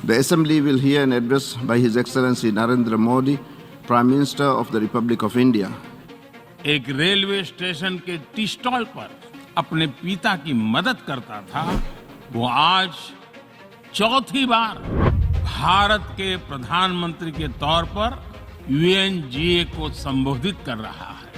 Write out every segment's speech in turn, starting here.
The Assembly will hear an address by His Excellency Narendra Modi, Prime Minister of the Republic of India. एक railway station के tea stall पर अपने पिता की मदद करता था, वो आज चौथी बार भारत के प्रधानमंत्री के तौर पर यूएनजीए को संबोधित कर रहा है।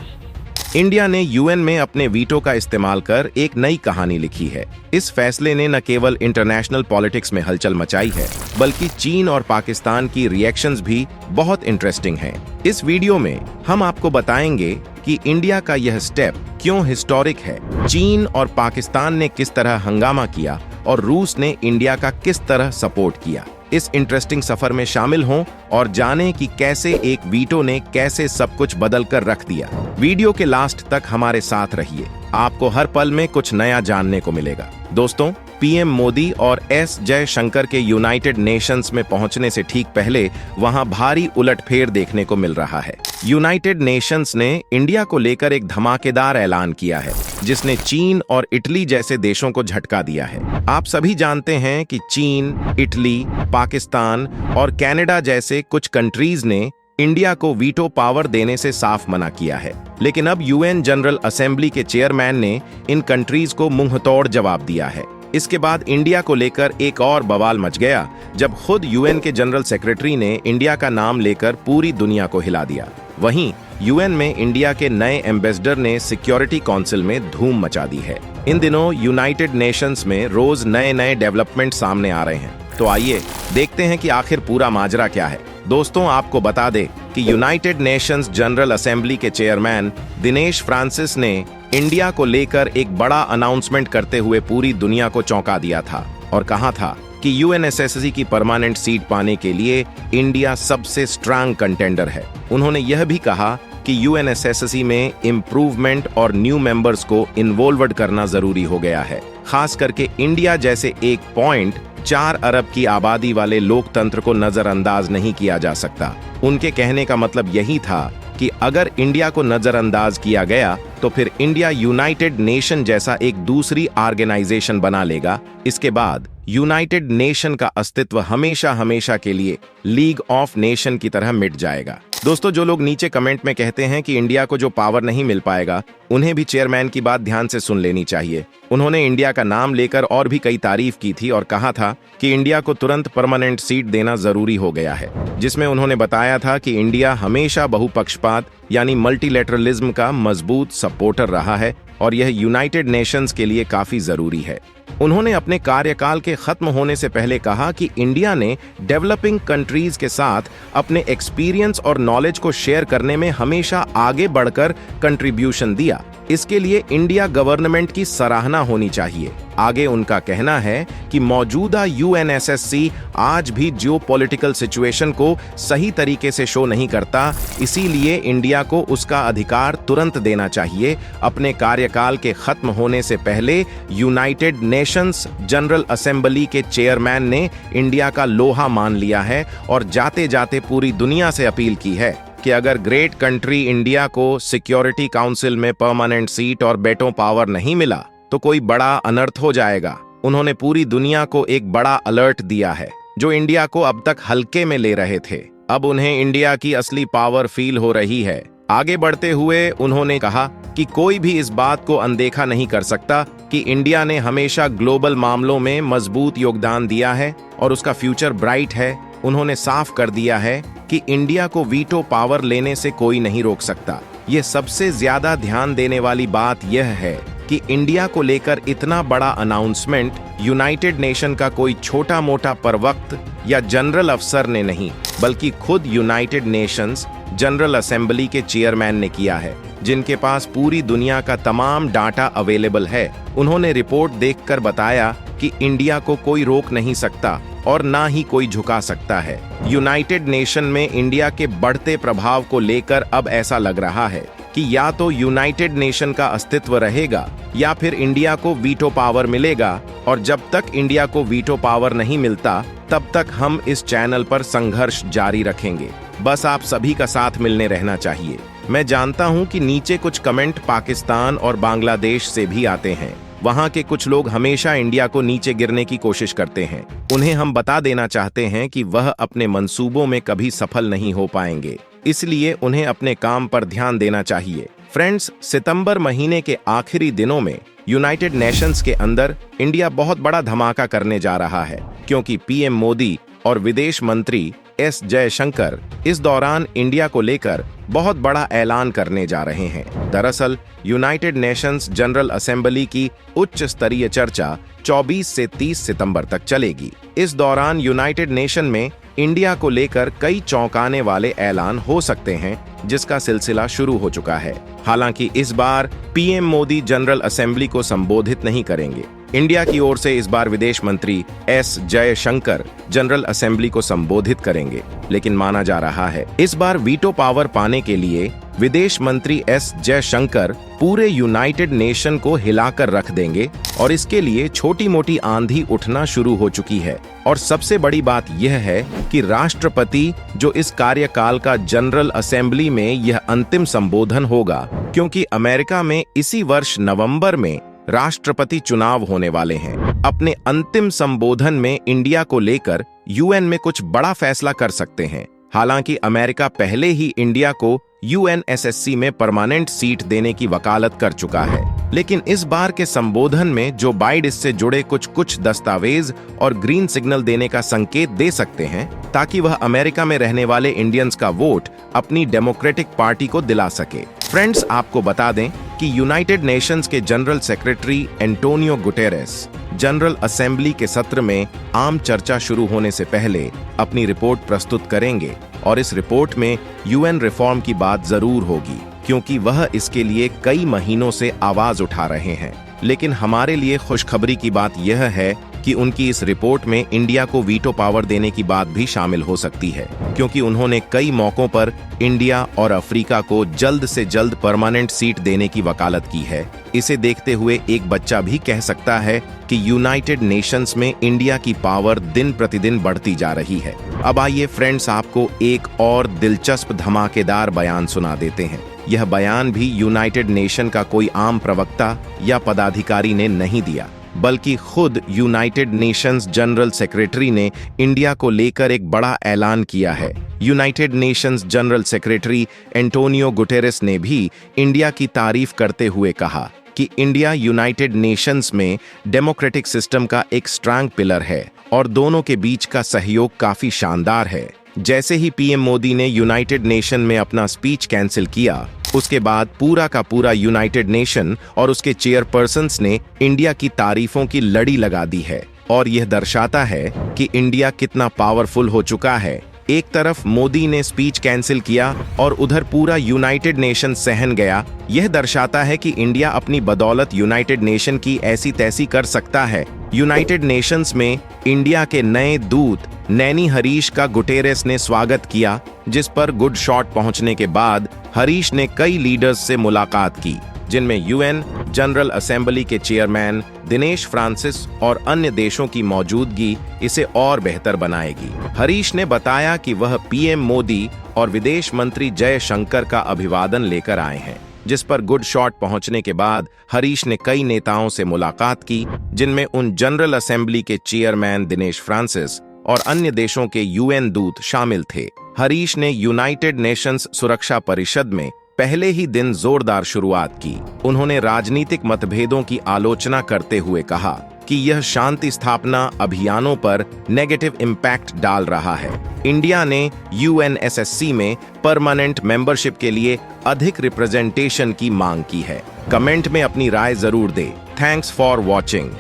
इंडिया ने यूएन में अपने वीटो का इस्तेमाल कर एक नई कहानी लिखी है। इस फैसले ने न केवल इंटरनेशनल पॉलिटिक्स में हलचल मचाई है, बल्कि चीन और पाकिस्तान की रिएक्शंस भी बहुत इंटरेस्टिंग हैं। इस वीडियो में हम आपको बताएंगे कि इंडिया का यह स्टेप क्यों हिस्टोरिक है, चीन और पाकिस्तान ने किस तरह हंगामा किया और रूस ने इंडिया का किस तरह सपोर्ट किया। इस इंटरेस्टिंग सफर में शामिल हों और जानें कि कैसे एक वीटो ने कैसे सब कुछ बदल कर रख दिया। वीडियो के लास्ट तक हमारे साथ रहिए, आपको हर पल में कुछ नया जानने को मिलेगा। दोस्तों, पीएम मोदी और एस जयशंकर के यूनाइटेड नेशंस में पहुंचने से ठीक पहले वहां भारी उलटफेर देखने को मिल रहा है। यूनाइटेड नेशंस ने इंडिया को लेकर एक धमाकेदार ऐलान किया है, जिसने चीन और इटली जैसे देशों को झटका दिया है। आप सभी जानते हैं कि चीन, इटली, पाकिस्तान और कनाडा जैसे कुछ कंट्रीज ने इंडिया को वीटो पावर देने से साफ मना किया है, लेकिन अब यूएन जनरल असेंबली के चेयरमैन ने इन कंट्रीज को मुंहतोड़ जवाब दिया है। इसके बाद इंडिया को लेकर एक और बवाल मच गया, जब खुद यूएन के जनरल सेक्रेटरी ने इंडिया का नाम लेकर पूरी दुनिया को हिला दिया। वहीं यूएन में इंडिया के नए एम्बेसडर ने सिक्योरिटी काउंसिल में धूम मचा दी है। इन दिनों यूनाइटेड नेशंस में रोज नए नए डेवलपमेंट सामने आ रहे हैं, तो आइए देखते हैं कि आखिर पूरा माजरा क्या है। दोस्तों, आपको बता दें कि यूनाइटेड नेशंस जनरल असेंबली के चेयरमैन दिनेश फ्रांसिस ने इंडिया को लेकर एक बड़ा अनाउंसमेंट करते हुए पूरी दुनिया को चौंका दिया था और कहा था कि यूएनएसएससी की परमानेंट सीट पाने के लिए इंडिया सबसे स्ट्रांग कंटेंडर है। उन्होंने यह भी कहा कि यूएनएसएससी में इम्प्रूवमेंट और न्यू मेंबर्स को इन्वॉल्वड करना जरूरी हो गया है, खास करके इंडिया जैसे 1.4 अरब की आबादी वाले लोकतंत्र को नजरअंदाज नहीं किया जा सकता। उनके कहने का मतलब यही था कि अगर इंडिया को नजरअंदाज किया गया तो फिर इंडिया यूनाइटेड नेशन जैसा एक दूसरी ऑर्गेनाइजेशन बना लेगा। इसके बाद यूनाइटेड नेशन का अस्तित्व हमेशा हमेशा के लिए लीग ऑफ नेशन की तरह मिट जाएगा। दोस्तों, जो लोग नीचे कमेंट में कहते हैं कि इंडिया को जो पावर नहीं मिल पाएगा, उन्हें भी चेयरमैन की बात ध्यान से सुन लेनी चाहिए। उन्होंने इंडिया का नाम लेकर और भी कई तारीफ की थी और कहा था कि इंडिया को तुरंत परमानेंट सीट देना जरूरी हो गया है, जिसमें उन्होंने बताया था कि इंडिया हमेशा बहुपक्षपात यानी मल्टीलैटरलिज्म का मजबूत सपोर्टर रहा है और यह यूनाइटेड नेशंस के लिए काफी जरूरी है। उन्होंने अपने कार्यकाल के खत्म होने से पहले कहा कि इंडिया ने डेवलपिंग कंट्रीज के साथ अपने एक्सपीरियंस और नॉलेज को शेयर करने में हमेशा आगे बढ़कर कंट्रीब्यूशन दिया। इसके लिए इंडिया गवर्नमेंट की सराहना होनी चाहिए। आगे उनका कहना है कि मौजूदा यूएनएसएससी आज भी जियोपॉलिटिकल सिचुएशन को सही तरीके से शो नहीं करता, इसीलिए इंडिया को उसका अधिकार तुरंत देना चाहिए। अपने कार्यकाल के खत्म होने से पहले यूनाइटेड नेशंस जनरल असेंबली के चेयरमैन ने इंडिया का लोहा मान लिया है और जाते जाते पूरी दुनिया से अपील की है कि अगर ग्रेट कंट्री इंडिया को सिक्योरिटी काउंसिल में परमानेंट सीट और वेटो पावर नहीं मिला तो कोई बड़ा अनर्थ हो जाएगा। उन्होंने पूरी दुनिया को एक बड़ा अलर्ट दिया है, जो इंडिया को अब तक हल्के में ले रहे थे। अब उन्हें इंडिया की असली पावर फील हो रही है। आगे बढ़ते हुए उन्होंने कहा कि कोई भी इस बात को अनदेखा नहीं कर सकता कि इंडिया ने हमेशा ग्लोबल मामलों में मजबूत योगदान दिया है और उसका फ्यूचर ब्राइट है। उन्होंने साफ कर दिया है कि इंडिया को वीटो पावर लेने से कोई नहीं रोक सकता। ये सबसे ज्यादा ध्यान देने वाली बात यह है कि इंडिया को लेकर इतना बड़ा अनाउंसमेंट यूनाइटेड नेशन का कोई छोटा मोटा प्रवक्ता या जनरल अफसर ने नहीं, बल्कि खुद यूनाइटेड नेशंस जनरल असेंबली के चेयरमैन ने किया है, जिनके पास पूरी दुनिया का तमाम डाटा अवेलेबल है। उन्होंने रिपोर्ट देखकर बताया कि इंडिया को कोई रोक नहीं सकता और ना ही कोई झुका सकता है। यूनाइटेड नेशन में इंडिया के बढ़ते प्रभाव को लेकर अब ऐसा लग रहा है कि या तो यूनाइटेड नेशन का अस्तित्व रहेगा या फिर इंडिया को वीटो पावर मिलेगा, और जब तक इंडिया को वीटो पावर नहीं मिलता तब तक हम इस चैनल पर संघर्ष जारी रखेंगे। बस आप सभी का साथ मिलने रहना चाहिए। मैं जानता हूं कि नीचे कुछ कमेंट पाकिस्तान और बांग्लादेश से भी आते हैं, वहां के कुछ लोग हमेशा इंडिया को नीचे गिरने की कोशिश करते हैं। उन्हें हम बता देना चाहते हैं कि वह अपने मंसूबों में कभी सफल नहीं हो पाएंगे, इसलिए उन्हें अपने काम पर ध्यान देना चाहिए। फ्रेंड्स, सितंबर महीने के आखिरी दिनों में यूनाइटेड नेशंस के अंदर इंडिया बहुत बड़ा धमाका करने जा रहा है, क्योंकि पीएम मोदी और विदेश मंत्री एस जयशंकर इस दौरान इंडिया को लेकर बहुत बड़ा ऐलान करने जा रहे हैं। दरअसल यूनाइटेड नेशंस जनरल असेंबली की उच्च स्तरीय चर्चा 24 से 30 सितंबर तक चलेगी। इस दौरान यूनाइटेड नेशन में इंडिया को लेकर कई चौंकाने वाले ऐलान हो सकते हैं, जिसका सिलसिला शुरू हो चुका है। हालांकि इस बार पीएम मोदी जनरल असेंबली को संबोधित नहीं करेंगे। इंडिया की ओर से इस बार विदेश मंत्री एस जयशंकर जनरल असेंबली को संबोधित करेंगे, लेकिन माना जा रहा है इस बार वीटो पावर पाने के लिए विदेश मंत्री एस जयशंकर पूरे यूनाइटेड नेशन को हिलाकर रख देंगे और इसके लिए छोटी मोटी आंधी उठना शुरू हो चुकी है। और सबसे बड़ी बात यह है कि राष्ट्रपति जो इस कार्यकाल का जनरल असेंबली में यह अंतिम संबोधन होगा, क्योंकि अमेरिका में इसी वर्ष नवंबर में राष्ट्रपति चुनाव होने वाले हैं। अपने अंतिम संबोधन में इंडिया को लेकर यूएन में कुछ बड़ा फैसला कर सकते हैं। हालांकि अमेरिका पहले ही इंडिया को यूएनएसएससी में परमानेंट सीट देने की वकालत कर चुका है, लेकिन इस बार के संबोधन में जो बाइडेन इससे जुड़े कुछ दस्तावेज और ग्रीन सिग्नल देने का संकेत दे सकते हैं, ताकि वह अमेरिका में रहने वाले इंडियंस का वोट अपनी डेमोक्रेटिक पार्टी को दिला सके। फ्रेंड्स, आपको बता दें कि यूनाइटेड नेशंस के general secretary Antonio Guterres general assembly के सत्र में आम चर्चा शुरू होने से पहले अपनी रिपोर्ट प्रस्तुत करेंगे और इस रिपोर्ट में यूएन रिफॉर्म की बात जरूर होगी, क्योंकि वह इसके लिए कई महीनों से आवाज उठा रहे हैं। लेकिन हमारे लिए खुशखबरी की बात यह है कि उनकी इस रिपोर्ट में इंडिया को वीटो पावर देने की बात भी शामिल हो सकती है, क्योंकि उन्होंने कई मौकों पर इंडिया और अफ्रीका को जल्द से जल्द परमानेंट सीट देने की वकालत की है। इसे देखते हुए एक बच्चा भी कह सकता है कि यूनाइटेड नेशंस में इंडिया की पावर दिन प्रतिदिन बढ़ती जा रही है। अब आइए फ्रेंड्स, आपको एक और दिलचस्प धमाकेदार बयान सुना देते हैं। यह बयान भी यूनाइटेड नेशन का कोई आम प्रवक्ता या पदाधिकारी ने नहीं दिया, बल्कि खुद यूनाइटेड नेशंस जनरल सेक्रेटरी ने इंडिया को लेकर एक बड़ा ऐलान किया है। United Nations general secretary Antonio Guterres ने भी इंडिया की तारीफ करते हुए कहा कि इंडिया यूनाइटेड नेशंस में डेमोक्रेटिक सिस्टम का एक स्ट्रांग पिलर है और दोनों के बीच का सहयोग काफी शानदार है। जैसे ही पीएम मोदी ने यूनाइटेड नेशन में अपना स्पीच कैंसिल किया, उसके बाद पूरा का पूरा यूनाइटेड नेशन और उसके चेयरपर्सन्स ने इंडिया की तारीफों की लड़ी लगा दी है। और यह दर्शाता है कि इंडिया कितना पावरफुल हो चुका है। एक तरफ मोदी ने स्पीच कैंसिल किया और उधर पूरा यूनाइटेड नेशन सहन गया। यह दर्शाता है कि इंडिया अपनी बदौलत यूनाइटेड नेशन की ऐसी तैसी कर सकता है। यूनाइटेड नेशंस में इंडिया के नए दूत नैनी हरीश का गुटेरेस ने स्वागत किया, जिस पर गुड शॉट पहुंचने के बाद हरीश ने कई लीडर्स से मुलाकात की, जिनमें यूएन जनरल असेंबली के चेयरमैन दिनेश फ्रांसिस और अन्य देशों की मौजूदगी इसे और बेहतर बनाएगी। हरीश ने बताया कि वह पीएम मोदी और विदेश मंत्री जयशंकर का अभिवादन लेकर आए हैं, जिस पर गुड शॉट पहुंचने के बाद हरीश ने कई नेताओं से मुलाकात की, जिनमें उन जनरल असेंबली के चेयरमैन दिनेश फ्रांसिस और अन्य देशों के यूएन दूत शामिल थे। हरीश ने यूनाइटेड नेशंस सुरक्षा परिषद में पहले ही दिन जोरदार शुरुआत की। उन्होंने राजनीतिक मतभेदों की आलोचना करते हुए कहा कि यह शांति स्थापना अभियानों पर नेगेटिव इम्पैक्ट डाल रहा है। इंडिया ने यूएनएसएससी में परमानेंट मेंबरशिप के लिए अधिक रिप्रेजेंटेशन की मांग की है। कमेंट में अपनी राय जरूर दें। Thanks for watching.